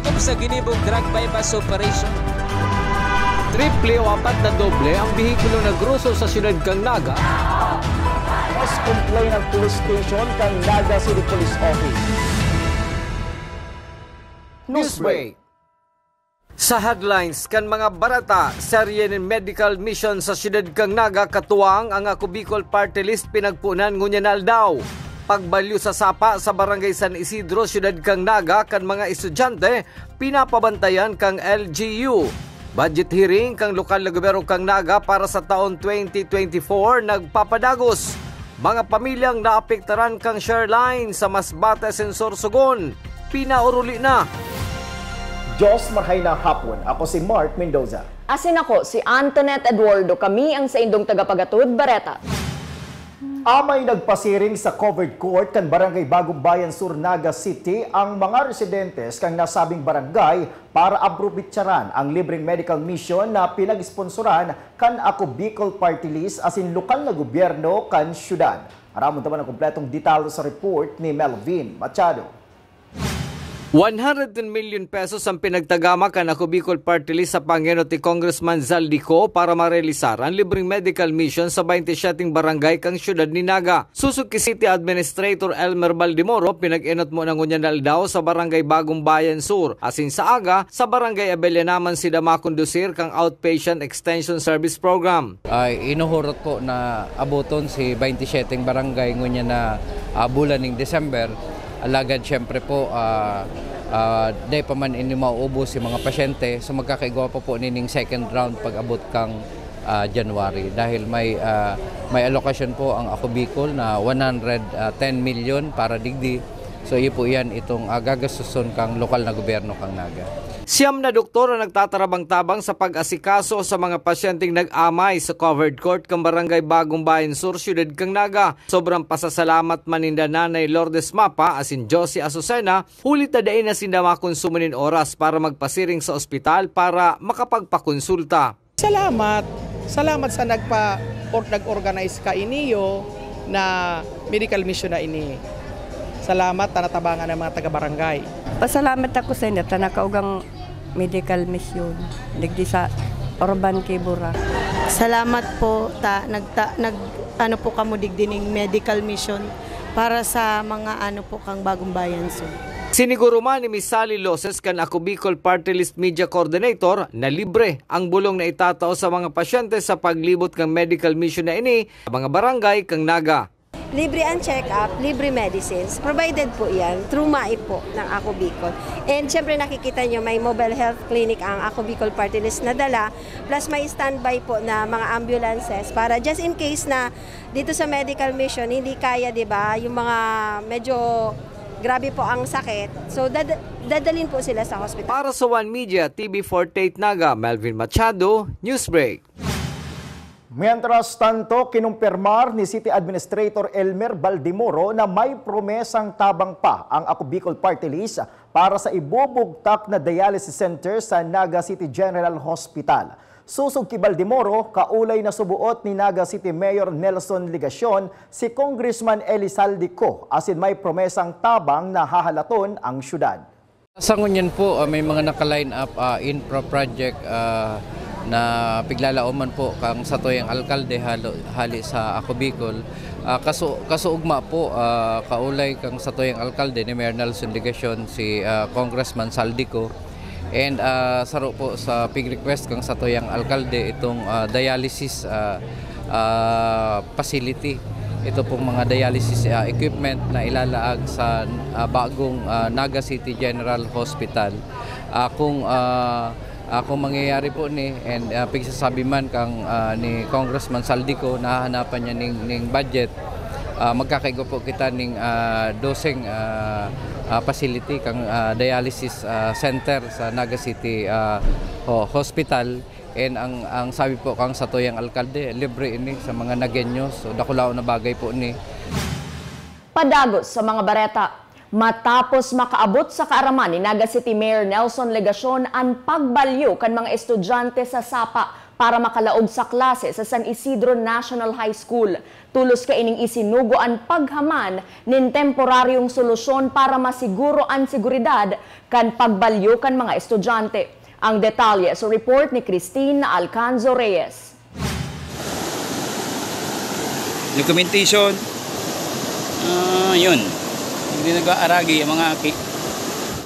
Sakop sa ginibong drug bypass operation. Triple o 4 na doble ang bihikulong nagruso sa siyudad kang Naga. Mas complain ng police station kang Naga City Police Office. Newsbreak. Sa headlines kan mga barata, serye ng medical mission sa siyudad kang Naga katuwang ang Ako Bicol Party List pinagpunan ngunya na aldaw. Pagbalyo sa sapa sa barangay San Isidro, siyudad kang Naga kan mga estudyante pinapabantayan kang LGU. Budget hearing kang lokal na gobyerno kang Naga para sa taon 2024 nagpapadagos. Mga pamilyang naapektaran kang Shareline sa Masbate Sensor Sugon pinauruli na. Diyos marhay na hapon. Ako si Mark Mendoza. Asin ako si Antoinette Eduardo. Kami ang sa indong tagapagatud Bareta. Amay nagpasiring sa covered court kan Barangay Bagong Bayan Sur, Naga City ang mga residentes kang nasabing barangay para aprobitsaran ang libreng medical mission na pinag-sponsoran kan Ako Bicol Party List asin lokal na gobyerno kan syudad. Aramon naman ang kompletong detalye sa report ni Melvin Machado. 110 million pesos ang pinagtagama kan Ako Bicol Party List sa Pangeno ti Congressman Zaldico para marealisar ang libreng medical mission sa 27 barangay kang syudad ni Naga. Suzuki City Administrator Elmer Baldimoro pinag-enot mo ng unyan aldaw sa Barangay Bagong Bayan Sur. Asin sa aga, sa Barangay Abella naman sila makondusir kang Outpatient Extension Service Program. Ay inuhurot po na abuton si 27 barangay ngunya na bulan ng December. Alagad siyempre po, day pa man ini mauubos si mga pasyente. So magkakaigawa pa po nining second round pag abot kang January. Dahil may allocation po ang Ako Bicol na 110 million para digdi. So iyo po yan itong gagastuson kang lokal na gobyerno kang Naga. Siyam na doktor ang nagtatarabang-tabang sa pag-asikaso sa mga pasyenteng nag-amay sa covered court kang Barangay Bagong Bayan Sur, siyudad kang Naga. Sobrang pasasalamat maninda Nanay Lourdes Mapa asin Josie Azucena, hulit na dain na sinda makonsumunin oras para magpasiring sa ospital para makapagpakonsulta. Salamat sa nag-organize ka iniyo na medical mission na ini. Salamat na natabangan ng mga taga-barangay. Pasalamat ako sa inyo, nakaugang medical mission, digdi sa Urban Kibura. Salamat po, ano po kamo digdining medical mission para sa mga ano po kang Bagong Bayan so. Siniguro man ni Ms. Sally Loses kan Ako Bicol Party List Media Coordinator na libre ang bulong na itatao sa mga pasyente sa paglibot ng medical mission na ini sa mga barangay kang Naga. Libre ang check-up, libre medicines. Provided po yan through MAI po ng Ako Bicol. And syempre nakikita nyo may mobile health clinic ang Ako Bicol Party List na dala. Plus may standby po na mga ambulances para just in case na dito sa medical mission hindi kaya, di ba, yung mga medyo grabe po ang sakit. So dadalhin po sila sa hospital. Para sa One Media, TV48 Naga, Melvin Machado, Newsbreak. Mientras tanto, kinumpirmar ni City Administrator Elmer Baldimoro na may promesang tabang pa ang Ako Bicol Party List para sa ibubugtak na dialysis center sa Naga City General Hospital. Susog ki Baldimoro, kaulay na subuot ni Naga City Mayor Nelson Ligacion si Congressman Eli Zaldico asin may promesang tabang na hahalaton ang syudad. Sa ngunyan po, may mga naka-line up infra project na piglalauman po kang satoyang alkalde hali sa Ako Bicol. Kasuugma po kaulay kang satoyang alkalde ni Mayor Nelson Ligacion si Congressman Zaldico. And saro po sa pig-request kang satoyang alkalde itong dialysis facility. Ito pong mga dialysis equipment na ilalaag sa bagong Naga City General Hospital. Kung mangyayari po ni and pigsasabi man kang ni Congressman Zaldico na hahanapan niya ning budget, magkakaigo po kita ning dosing facility kang dialysis center sa Naga City Hospital. And ang sabi po kang satoyang alkalde, libre ini sa mga Nagenyo. So dakulao na bagay po ni. Padagos sa mga bareta. Matapos makaabot sa kaaraman ni Naga City Mayor Nelson Ligacion ang pagbalyo kan mga estudyante sa sapa para makalaog sa klase sa San Isidro National High School. Tulos kaining isinugo ang paghaman nin temporaryong solusyon para masiguro ang seguridad kan pagbalyo kan mga estudyante. Ang detalye sa report ni Christine Alcanzo Reyes. Documentation, yun, hindi nag-aaragi ang mga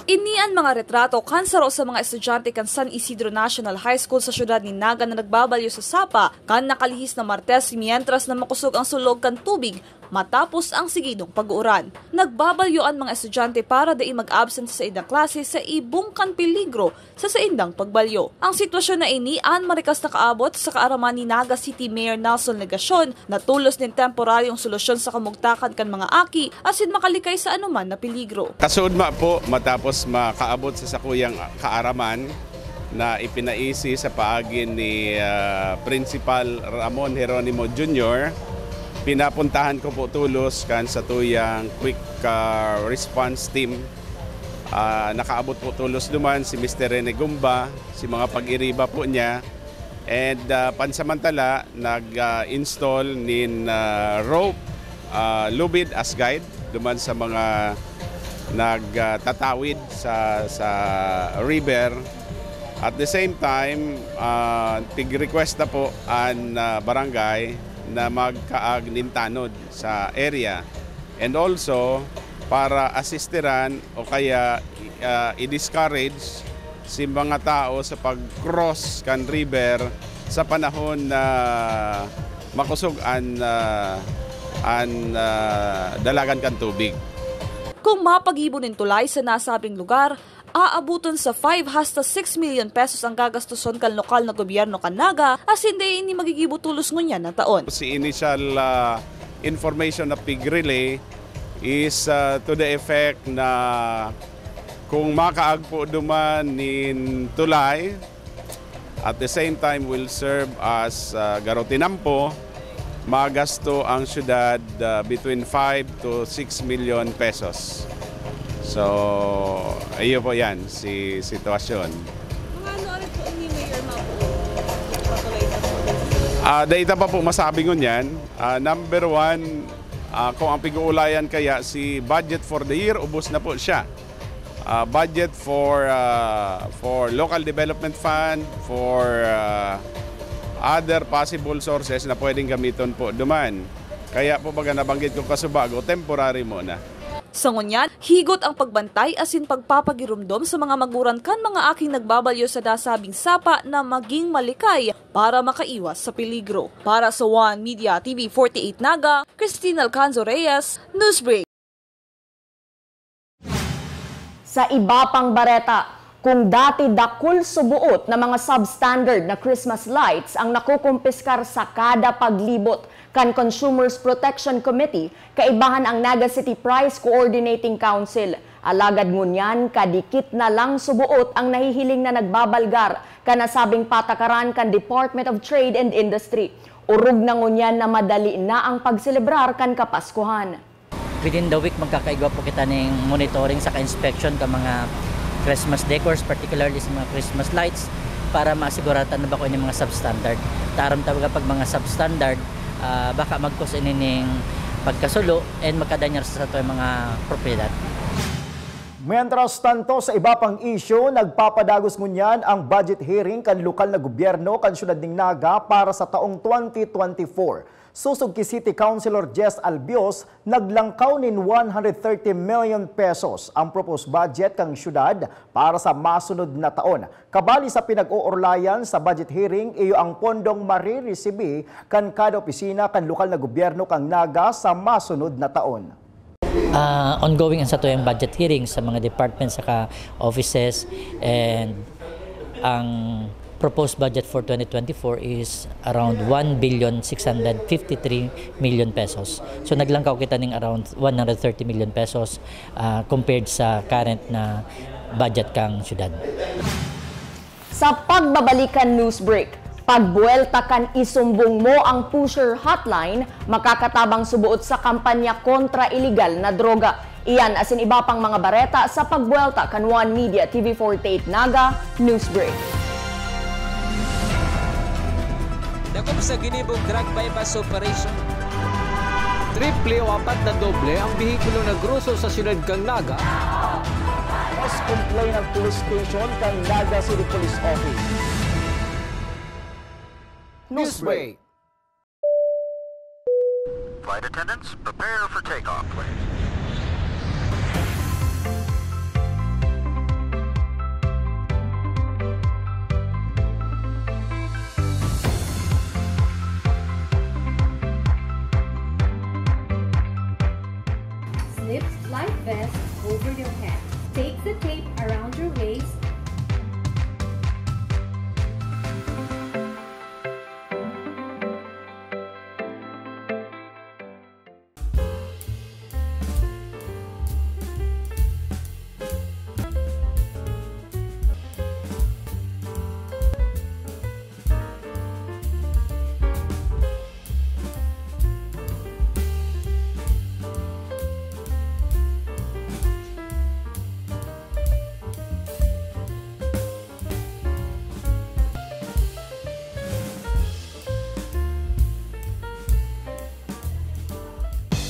Inian mga retrato kansaro sa mga estudyante kan San Isidro National High School sa syudad ni Naga na nagbabalyo sa sapa kan nakalihis na Martes mientras na makusog ang sulog kan tubig matapos ang sigidong pag-uuran. Nagbabalyo ang mga estudyante para dai mag-absent sa indang klase sa ibong kan peligro sa indang pagbalyo. Ang sitwasyon na ini an marikas na kaabot sa kaaraman ni Naga City Mayor Nelson Legasyon na tulos nin temporaryong solusyon sa kamugtakan kan mga aki asin makalikay sa anuman na peligro. Kasudma po matapos makaabot sa sakuyang kaaraman na ipinaisi sa paagi ni Principal Ramon Jeronimo Jr., pinapuntahan ko po tulos kan sa tuyang quick response team. Nakaabot po tulos duman si Mr. Rene Gumba, si mga pag-iriba po niya. And pansamantala, nag-install nin rope, lubid as guide duman sa mga nagtatawid sa river. At the same time, tig-request na po ang barangay na magkaag nintanod sa area. And also, para assisteran o kaya i-discourage si mga tao sa pag-cross kan river sa panahon na makusog ang dalagan kan tubig. Kung mapag-ibon ng tulay sa nasabing lugar, aabuton sa 5 hasta 6 million pesos ang gagastuson kan lokal na gobyerno kan Naga as hindi ini magigibo tulos ngunyan na taon. Si initial information na pig relay is to the effect na kung makaagpo duman nin tulay, at the same time will serve as garotinampo, magasto ang syudad between 5 to 6 million pesos. So, ayun po yan, si sitwasyon. Mga ano rin po ini Mayor Mapo? Data pa po masabi ko niyan. Number one, kung ang pag-uulayan kaya si budget for the year, ubos na po siya. Budget for local development fund, for other possible sources na pwedeng gamiton po duman. Kaya po baga nabanggit ko kasubago, temporary muna. Sa ngunyan, higot ang pagbantay asin pagpapagirumdom sa mga maguran kan mga aking nagbabalyo sa dasabing sapa na maging malikay para makaiwas sa peligro. Para sa One Media TV 48 Naga, Christine Alcanzo Reyes, Newsbreak. Sa iba pang bareta, kung dati dakul subuot na mga substandard na Christmas lights ang nakukumpiskar sa kada paglibot kan Consumers Protection Committee, kaibahan ang Naga City Price Coordinating Council. Alagad ngunyan, kadikit na lang subuot ang nahihiling na nagbabalgar kanasabing patakaran kan Department of Trade and Industry. Urog na ngunyan na madali na ang pagselebrar kan Kapaskuhan. Within the week, magkakaigwa po kita ng monitoring sa ka-inspection ka mga Christmas decors, particularly sa mga Christmas lights, para masiguratan na ba ko yung mga substandard. Taram tawaga pag mga substandard, baka mag-cause inining pagkasulo and magkadanyar sa ito yung mga propiedad. Mientras tanto, sa iba pang issue, nagpapadagos ngunyan ang budget hearing kan lokal na gobyerno kan syudad ning Naga para sa taong 2024. Susog ki City Councilor Jess Albios, naglangkaw nin 130 million pesos ang proposed budget kang syudad para sa masunod na taon. Kabali sa pinag-uurlayan sa budget hearing, iyo ang pondong mariresibi kan kada opisina kan lokal na gobyerno kang Naga sa masunod na taon. Ongoing ang sa tuyang budget hearing sa mga departments saka offices, and ang proposed budget for 2024 is around 1,653 million pesos. So naglangkaw kita ng around 130 million pesos compared sa current na budget kang syudad. Sa pagbabalikan Newsbreak, pagbuelta kan isumbong mo ang pusher hotline, makakatabang subuot sa kampanya kontra iligal na droga. Iyan asin iba pang mga bareta sa pagbuelta kan One Media TV 48 Naga Newsbreak. Dakop sa ginibog drug bypass operation. Triple o 4 na doble ang bihikulo na gruso sa siyudad kang Naga. Mas complain ng police station kang Naga City Police Office. Newsbreak. Flight attendants, prepare for takeoff, please. Slip flight vest over your head. Take the tape around your waist.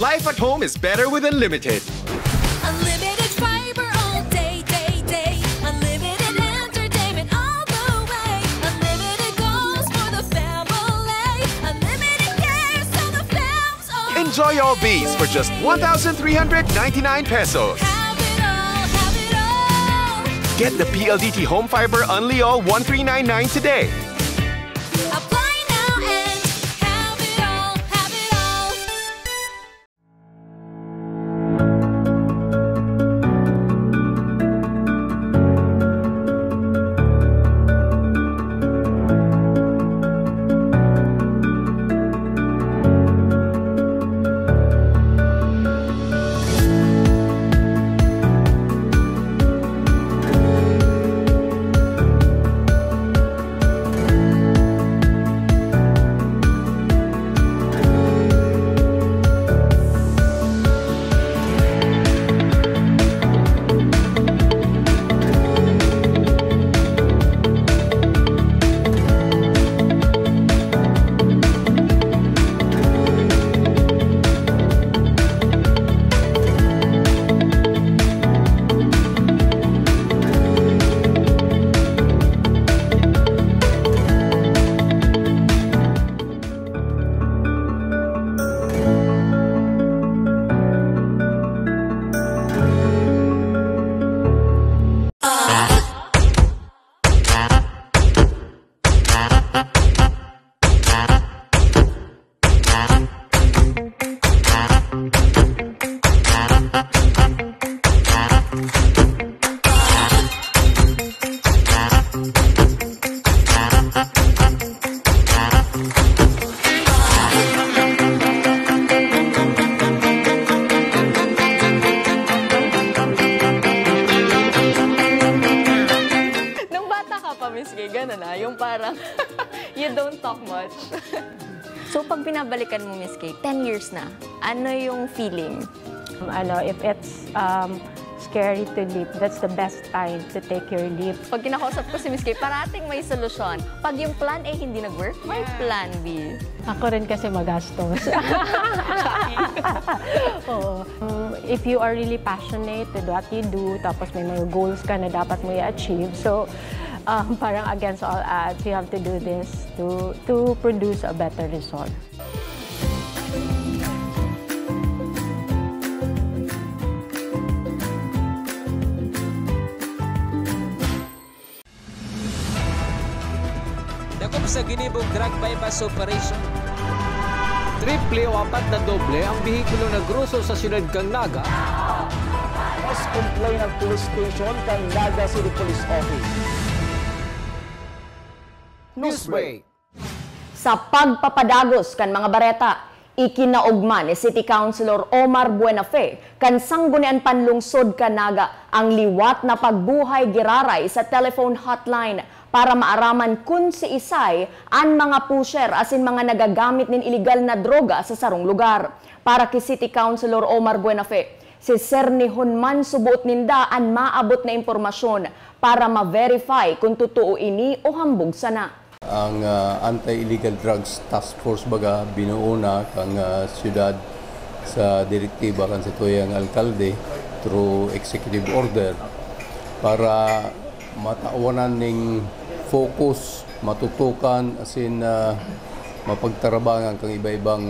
Life at home is better with Unlimited. Unlimited fiber all day, day, day. Unlimited entertainment all the way. Unlimited goes for the family. Unlimited cares so the fam's all. Enjoy all these for just 1,399 pesos. Have it all. Get the PLDT Home Fiber Unli All 1399 today. Apply now and have it all, have it all. Yung parang, you don't talk much. So, pag binabalikan mo, Miss Kay, 10 years na, ano yung feeling? If it's scary to leap, that's the best time to take your leap. Pag kinakausap ko si Miss Kay, parating may solusyon. Pag yung plan A hindi nag-work, may plan B. Ako rin kasi magastos. Oo. If you are really passionate with what you do, tapos may mga goals ka na dapat mo i-achieve, so parang against all odds, you have to do this to produce a better result. Dakop sa ginibog drug bypass operation. Triple o 4 na doble ang bihikulo na gruso sa siyudad kang Naga. Mas complain ng police station kang Naga City Police Office. Newsbreak. Sa pagpapadagos kan mga bareta, ikinaugma ni City Councilor Omar Buenafe kan sanggunian panlungsod kan Naga ang liwat na pagbuhay giraray sa telephone hotline para maaraman kung si isay ang mga pusher asin mga nagagamit nin illegal na droga sa sarong lugar. Para kay City Councilor Omar Buenafe, si Sir Nihonman subuot ninda ang maabot na impormasyon para ma-verify kung totoo ini o hambog sana. Ang Anti-Illegal Drugs Task Force baga binuo na kang siyudad sa direktiba kan sa tuyang alkalde through executive order para matawanan ning focus, matutukan asin mapagtarabangan kang iba-ibang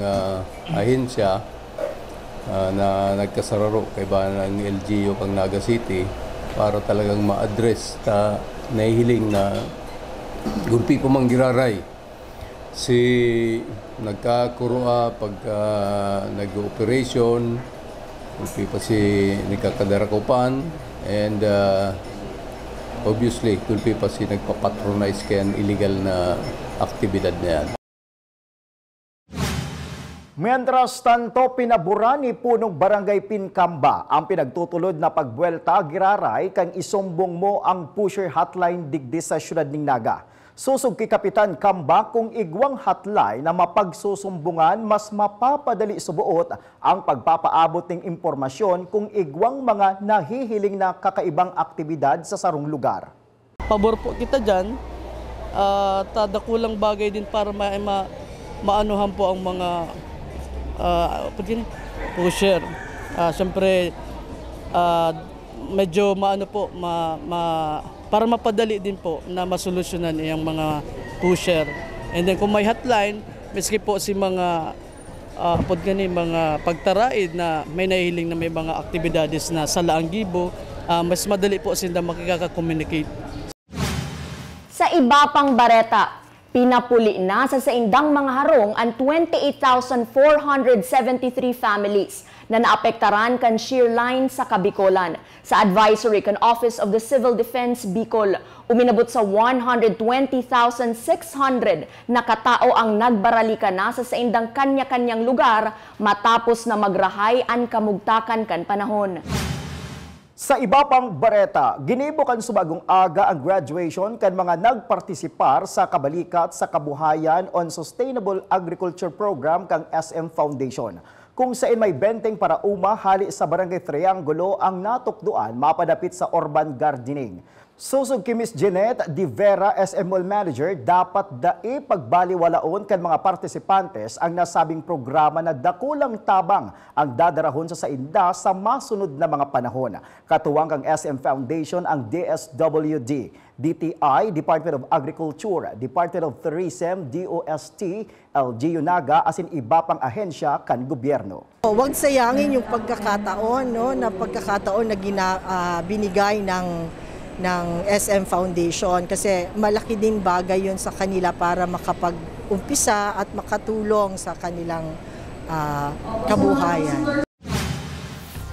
ahensya na nagkasararo kay ba ng LGU kang Naga City para talagang ma-address ta nahihiling na gulpi pa mang giraray si nagkakurua pag nag-operation, gulpi pa si nagkakadarakupan, and obviously gulpi pa si nagpapatronize kaya illegal na aktibidad na yan. Mientras tanto, pinabura ni punong Barangay Pincamba ang pinagtutulod na pagbuelta giraray kang isumbong mo ang pusher hotline digdi sa siyudad ning Naga. Susog kay Kapitan Kamba kung igwang hotline na mapagsusumbungan mas mapapadali subuot ang pagpapaabot ng impormasyon kung igwang mga nahihiling na kakaibang aktibidad sa sarong lugar. Pabor po kita dyan, tadakulang bagay din para maanuhan po ang mga pusher. Siyempre, medyo para mapadali din po na masolusyonan yung mga pusher. And then kung may hotline, miski po si mga mga pagtaraid na may nahihiling na may mga aktibidades na sa laang gibo, mas madali po sila makikaka-communicate. Sa iba pang bareta, pinapuli na sa saindang mga harong ang 28,473 families na naapektaran kan shear line sa Kabikolan. Sa advisory kan Office of the Civil Defense Bicol, uminabot sa 120,600 na katao ang nagbaralika na sa saindang kanya-kanyang lugar matapos na magrahay ang kamugtakan kan panahon. Sa iba pang bareta, ginibukan subagong aga ang graduation kan mga nagpartisipar sa Kabalikat sa Kabuhayan on Sustainable Agriculture Program kang SM Foundation. Kung saan may benteng para umahali sa Barangay Triangulo ang natukduan mapadapit sa urban gardening. Susog kay Ms. Jeanette Di Vera, SM Mall Manager, dapat dai pagbaliwalaon kan mga partisipantes ang nasabing programa na dakulang tabang ang dadarahon sa sainda sa masunod na mga panahon. Katuwang kang SM Foundation ang DSWD, DTI, Department of Agriculture, Department of Tourism, DOST, LGU Naga, asin iba pang ahensya kan gobyerno. Huwag sayangin yung pagkakataon, na binigay ng SM Foundation kasi malaki din bagay yun sa kanila para makapag-umpisa at makatulong sa kanilang kabuhayan.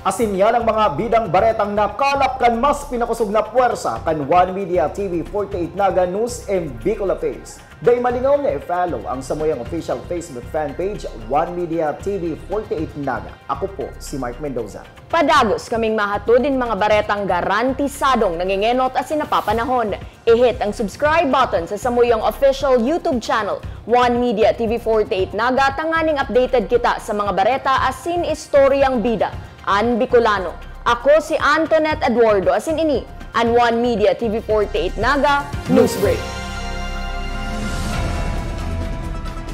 Asin yan ang mga bidang baretang nakalap kan mas pinakusog na puwersa kan One Media TV 48 Naga News and Bicol Face. Day malingaw na i-follow ang samuyang official Facebook fan page One Media TV 48 Naga. Ako po si Mark Mendoza. Padagos kaming mahatudin mga baretang garantisadong nangingenot at sinapapanahon. I-hit ang subscribe button sa samuyang official YouTube channel One Media TV 48 Naga. Tanganing updated kita sa mga bareta asin istoryang bida. An Bicolano. Ako si Antoinette Eduardo asin ini an One Media TV 48 Naga News Break.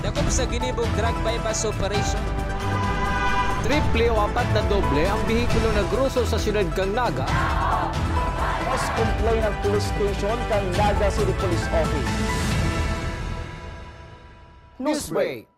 Dakop sa ginibong drug bypass operation. Triple o apat na doble ang bihikulo na gruso sa siyudad kang Naga. Mas complain ng police station kang Naga City Police Office. News Break.